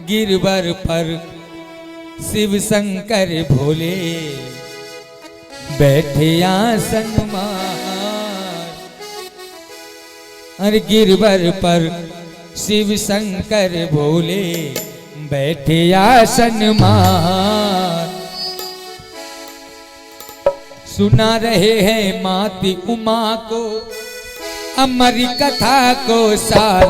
गिरवर पर शिव शंकर भोले बैठे आसन मार। अरे गिरवर पर शिव शंकर भोले बैठे आसन मार। सुना रहे हैं माती उमा को अमर कथा को सार।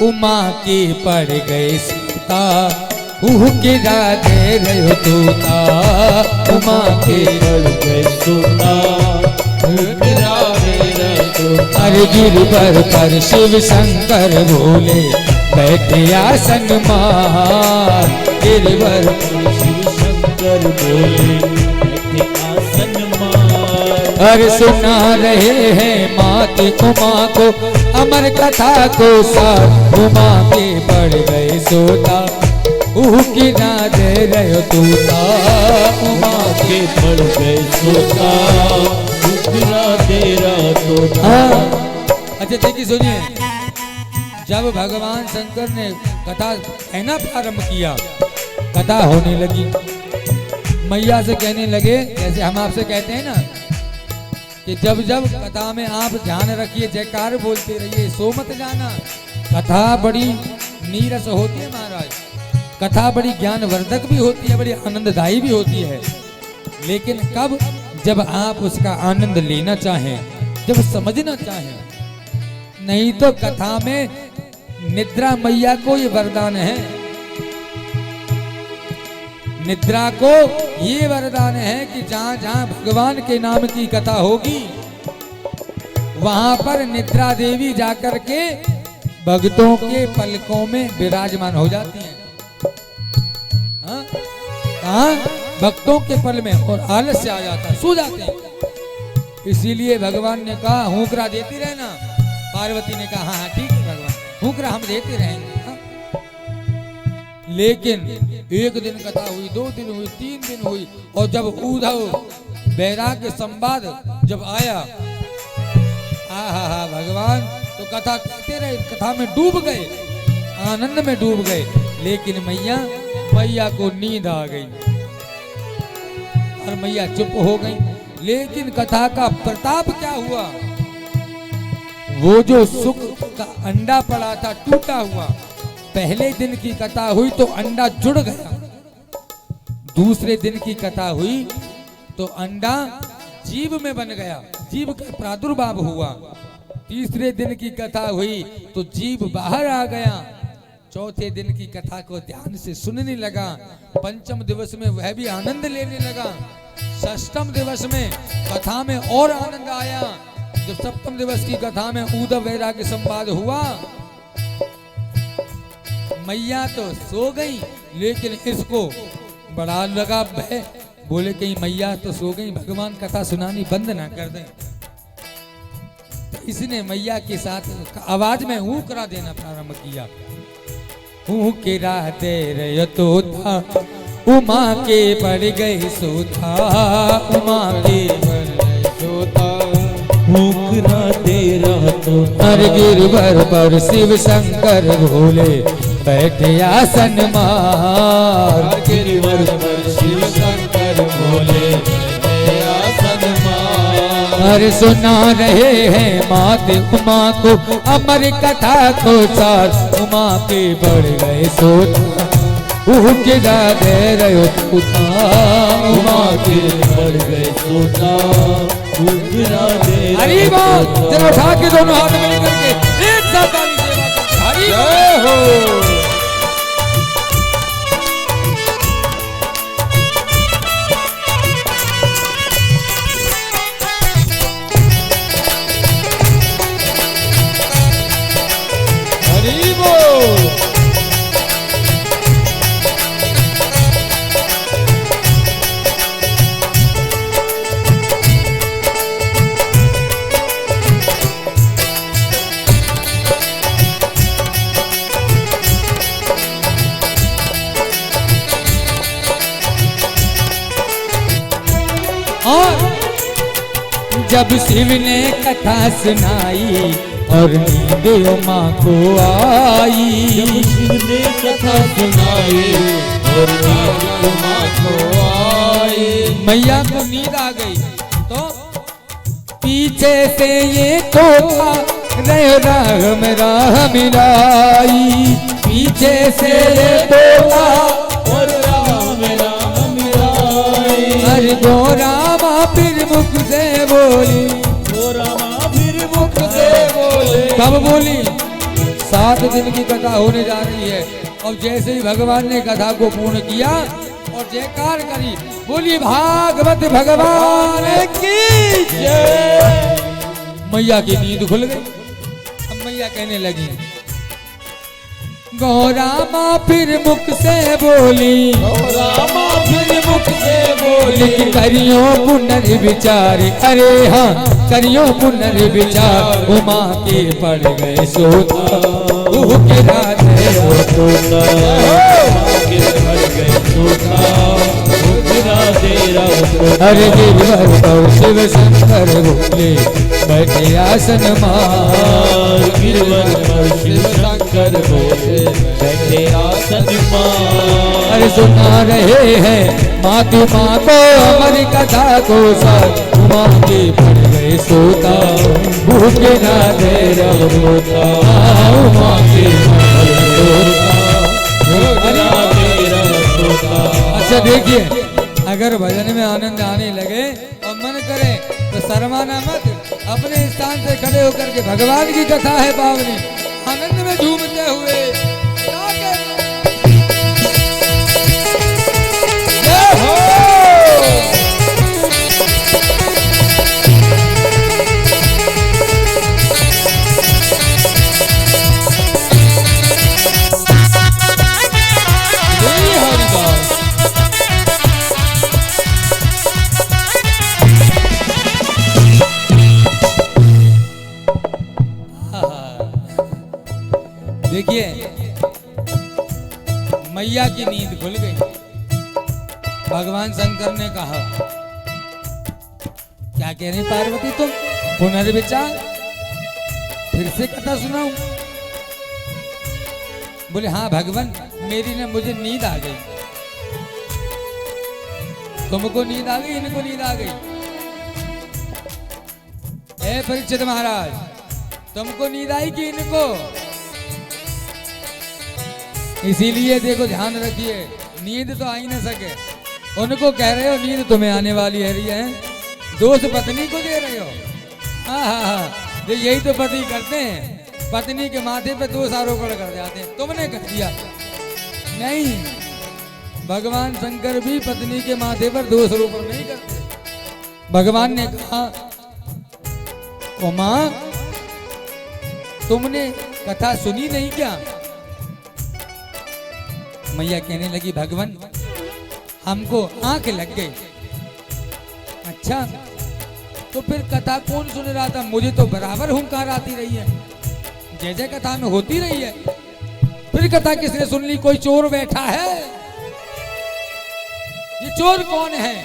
उमा के पड़ गए सीता गिरा दे रहे हो तोता। उमा के पड़ गए सीता गिरा दे रहे तोता। अरे गिरवर पर शिव शंकर भोले बैठे आसन मार। गिरवर पर शिव शंकर भोले बैठे आसन मार। अरे सुना रहे हैं माते उमा को अमर कथा को सार। उमा के पड़ गए सोता गिरा दे रहे हो तोता। उमा के पड़ गए सोता गिरा दे रहा तोता। अच्छा देखिए सुनिए, जब भगवान शंकर ने कथा कहना प्रारंभ किया, कथा होने लगी, मैया से कहने लगे, जैसे हम आपसे कहते हैं ना कि जब जब कथा में आप ध्यान रखिए, जयकार बोलते रहिए, सो मत जाना। कथा बड़ी नीरस होती है महाराज, कथा बड़ी ज्ञानवर्धक भी होती है, बड़ी आनंददायी भी होती है। लेकिन कब? जब आप उसका आनंद लेना चाहें, जब समझना चाहें। नहीं तो कथा में निद्रा मैया को ये वरदान है, निद्रा को ये वरदान है कि जहां जहां भगवान के नाम की कथा होगी वहां पर निद्रा देवी जाकर के भक्तों के पलकों में विराजमान हो जाती हैं। हाँ, भक्तों के पल में, और आलस्य आ जाता है, सो जाते हैं। इसीलिए भगवान ने कहा हुंकरा देती रहना। पार्वती ने कहा हाँ ठीक है भगवान, हुंकरा हम देते रहेंगे। हाँ? लेकिन एक दिन कथा हुई, 2 दिन हुई, 3 दिन हुई, और जब उद्धव वैराग्य संवाद जब आया, हा भगवान तो कथा कहते रहे, कथा में डूब गए, आनंद में डूब गए। लेकिन मैया को नींद आ गई और मैया चुप हो गई। लेकिन कथा का प्रताप क्या हुआ, वो जो सुख का अंडा पड़ा था टूटा हुआ, पहले दिन की कथा हुई तो अंडा जुड़ गया, दूसरे दिन की कथा हुई तो अंडा जीव में बन गया, जीव का प्रादुर्भाव हुआ, तीसरे दिन की कथा हुई तो जीव बाहर आ गया, चौथे दिन की कथा को ध्यान से सुनने लगा, पंचम दिवस में वह भी आनंद लेने लगा, षष्ठम दिवस में कथा में और आनंद आया। जब सप्तम दिवस की कथा में उद्धव वैराग्य संवाद हुआ, मैया तो सो गई, लेकिन इसको बड़ा लगा भय, बोले कहीं मैया तो सो गई, भगवान कथा सुनानी बंद ना कर दें। तो इसने मैया के साथ आवाज में हूं करा देना प्रारंभ किया। हूं किरा दे रहे तो था, उमा के पड़ गए सोता। उमा के पड़ गए सोता, हूं किरा दे रहा तो। अरे गिरवर पर शिव शंकर भोले बैठे आसन मार। गिरवर पर शिव शंकर भोले बैठे आसन मार। अरे सुना रहे हैं माते उमा को अमर कथा को सार। उमा के बढ़ गए सोता, गिरा दे रहे तोता। उमा के बढ़ गए सोता, गिरा दे। हरी बोल, चलो उठा के दोनों हाथ में लेकर के एक साथ ताली से हरी हो। जब शिव ने कथा सुनाई और नींद उमा को आई। शिव ने कथा सुनाई और नींद उमा को आई। मैया को नींद आ गई तो पीछे से ये तोता रहे राम राम मिलाई। पीछे से ये तोता और राम राम मिलाई। अरे गो रामा फिर मुख से बोली। गो रामा फिर मुख से बोले। कब बोली? 7 दिन की कथा होने जा रही है और जैसे ही भगवान ने कथा को पूर्ण किया और जयकार करी, बोली भागवत भगवान की जय। मैया की नींद खुल गई। अब मैया कहने लगी, गौरामा फिर मुख से बोली। गौरामा फिर मुख से बोली। करियो पुनर्विचार, अरे हाँ करियो पुनर्विचार। उमा के पड़ गए सोता के राधे सोता के पड़ गए सोता अरे गिरवर पर शिव शंकर बोले बैठे आसन मार। गिरवर पर शिव शंकर बोले बैठे आसन मार। अरे सुना रहे हैं मातु माँ को अमर कथा को सब। उमा के पड़ गए सोता भूखे ना दे रोता। उमा के पड़ गए सोता। अच्छा देखिए, अगर भजन में आनंद आने लगे और मन करे तो शर्माना मत। अपने स्थान से खड़े होकर के भगवान की कथा है पावनी, आनंद में झूमते हुए जय हो। देखिए मैया की नींद खुल गई। भगवान शंकर ने कहा, क्या कह रही पार्वती तुम? पुनर्विचार, फिर से कथा सुनाऊं? बोले हाँ भगवान, मुझे नींद आ गई। तुमको नींद आ गई, इनको नींद आ गई। ए परीक्षित महाराज, तुमको नींद आई कि इनको? इसीलिए देखो ध्यान रखिए, नींद तो आ ही ना सके। उनको कह रहे हो नींद तुम्हें आने वाली है, दोष पत्नी को दे रहे हो। हाँ, यही तो पति करते हैं, पत्नी के माथे पे दोष आरोपण कर जाते हैं। तुमने कर दिया नहीं, भगवान शंकर भी पत्नी के माथे पर दोष आरोपण नहीं करते। भगवान ने कहा, उमा तुमने कथा सुनी नहीं क्या? मैया कहने लगी, भगवान हमको आंख लग गई। अच्छा तो फिर कथा कौन सुन रहा था? मुझे तो बराबर हुंकार आती रही है, जय जय कथा में होती रही है। फिर कथा किसने सुन ली? कोई चोर बैठा है? ये चोर कौन है?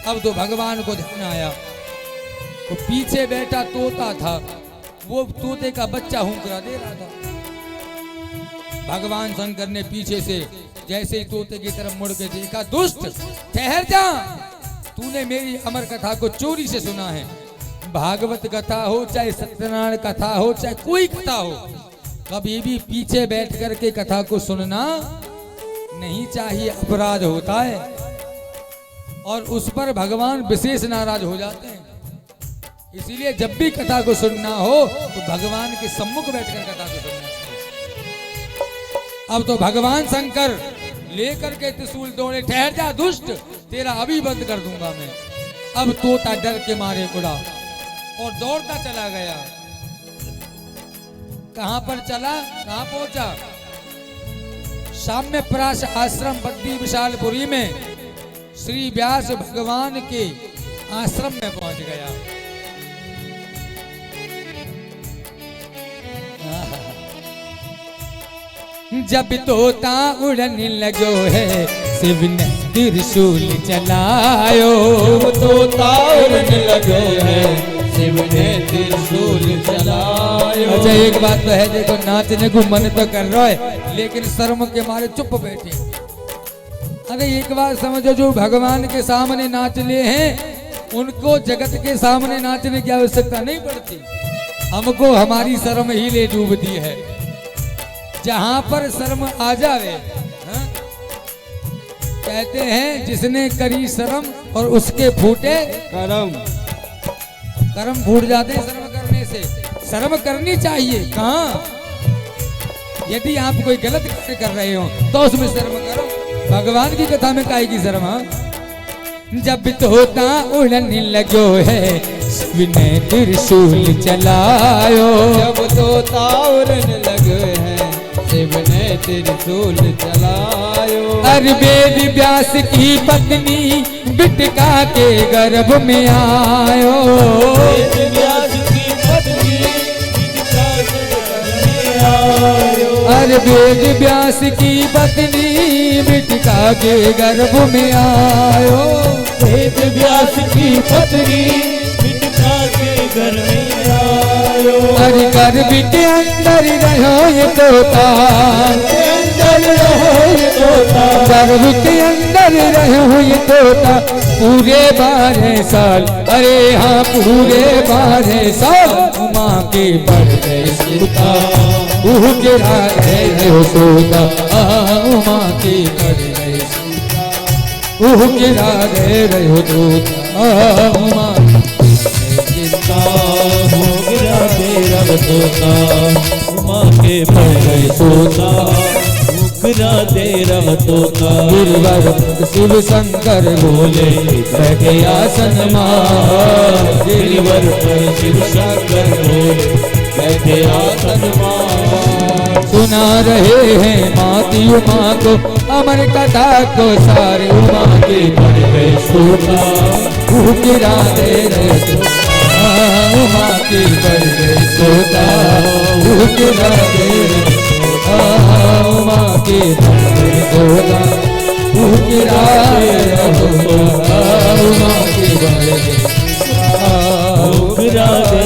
अब तो भगवान को ध्यान आया, तो पीछे बैठा तोता था, वो तोते का बच्चा हुंकरा दे रहा था। भगवान शंकर ने पीछे से जैसे ही तोते की तरफ मुड़ के देखा, दुष्ट ठहर जा, तूने मेरी अमर कथा को चोरी से सुना है। भागवत कथा हो, चाहे सत्यनारायण कथा हो, चाहे कोई कथा हो, कभी भी पीछे बैठ कर के कथा को सुनना नहीं चाहिए, अपराध होता है और उस पर भगवान विशेष नाराज हो जाते हैं। इसीलिए जब भी कथा को सुनना हो तो भगवान के सम्मुख बैठकर कथा को सुनना चाहिए। अब तो भगवान शंकर लेकर के त्रिशूल दौड़े, ठहर जा दुष्ट, तेरा अभी बंद कर दूंगा मैं। अब तोता डर के मारे उड़ा और दौड़ता चला गया। कहां पर चला, कहां पहुंचा? साम्य प्राश आश्रम बद्री विशालपुरी में श्री व्यास भगवान के आश्रम में पहुंच गया। जब तोता उड़ने लगो है, शिव ने त्रिशूल चलायो। तोता उड़ने लगो है, शिव ने त्रिशूल चलायो। अच्छा एक बात तो है, देखो नाचने को मन तो कर रहा है लेकिन शर्म के मारे चुप बैठे। अरे एक बात समझो, जो भगवान के सामने नाच ले हैं उनको जगत के सामने नाचने की आवश्यकता नहीं पड़ती। हमको हमारी शर्म ही ले डूबती है। जहां पर शर्म आ जावे, हाँ? कहते हैं जिसने करी शर्म और उसके फूटे करम। कर्म फूट जाते हैं शर्म करने से। शर्म करनी चाहिए। कहाँ? यदि आप कोई गलत कार्य कर रहे हो तो उसमें शर्म करो। भगवान की कथा में काहे की शर्म? जब तोता उड़ने लगो है शिव ने त्रिशूल चलायो। जब तोता उड़ने लगे हैं शिव ने त्रिशूल चलायो। अरे वेद व्यास की पत्नी बिटका के गर्भ में आयो। वेद व्यास की पत्नी बिटका के गर्भ में आयो। अरे वेद व्यास की पत्नी बिटका के गर्भ में आयो। वेद व्यास की पत्नी बिटका के घर में आयो। अरे गर्भ के अंदर रहो ये तोता, अंदर रहो ये तोता। गर्भ के अंदर रहो ये तोता पूरे 12 साल। अरे हाँ पूरे 12 साल उमा के बढ़ गए सीता। गिरा गए हो तोता उमा के बढ़ गए सीता। गिरा गए हो तोता उमा चिंता हो गिरा तेरा तोता उमा के पड़ गए तोता। गिरा तेरा तोता। गिरवर शिव शंकर बोले बैठे आसन मां। गिरवर पर शिव शंकर बोले बैठे आसन मां। सुना रहे हैं माती उमा को अमर कथा को सारे उमा के पड़ गए तोता। गिरा दे रहे तोता उमा के बढ़ गए तोता। गिरा दे रहे उमा के बढ़ गए तोता। गिरा दे रहे उमा के बढ़ गए। गिरा दे